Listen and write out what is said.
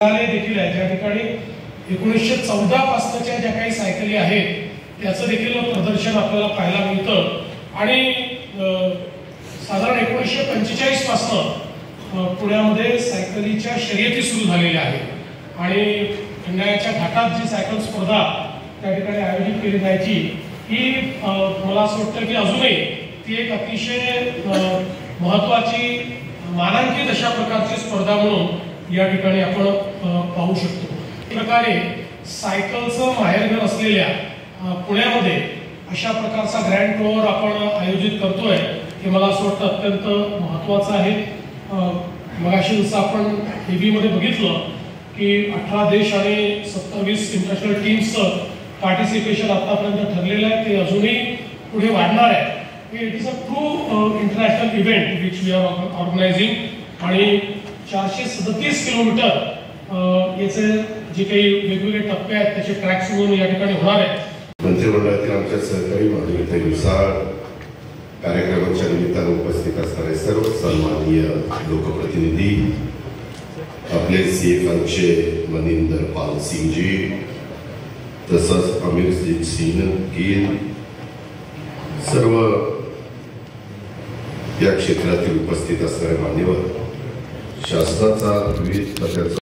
देखील आहे ज्या ठिकाणी 1914 पासूनच्या ज्या काही सायकली आहेत त्याचं देखील प्रदर्शन आपल्याला पाहायला मिळतं आणि साधारण 1945 पासून पुण्यामध्ये सायकलीच्या शर्यती सुरू झालेल्या आहेत आणि खंडाळ्याच्या घाटात जी सायकल स्पर्धा त्या ठिकाणी आयोजित केली जायची ही मला असं वाटतं की अजूनही ती एक अतिशय महत्त्वाची मानांकित अशा प्रकारची स्पर्धा म्हणून या ठिकाणी आपण पाहू शकतो। एक प्रकारे सायकलचं माहेरघर असलेल्या पुण्यामध्ये अशा प्रकारचा ग्रँड टूर आपण आयोजित करतोय हे मला असं वाटतं अत्यंत महत्त्वाचं आहे। मगाशी जसं आपण टीव्ही मध्ये बघितलं की 18 देश आणि 27 इंटरनॅशनल टीम्सचं पार्टिसिपेशन आतापर्यंत ठरलेलं आहे, ते अजूनही पुढे वाढणार आहे। It is a true international event which we are organizing आणि 437 किलोमीटर याचे जे काही वेगवेगळे टप्पे आहेत त्याचे ट्रॅक्स म्हणून या ठिकाणी होणार आहेत। मंत्रिमंडळातील आमच्या सहकारी मान्यतेनुसार कार्यक्रमाच्या निमित्तानं उपस्थित असणारे सर्व सन्माननीय लोकप्रतिनिधी, आपले CFचे मनिंदर पाल सिंह जी, तसंच अमीरजीत सिंह गिल, सर्व या क्षेत्रातील उपस्थित असणारे मान्यवर, शासनाचा विविध खात्याचा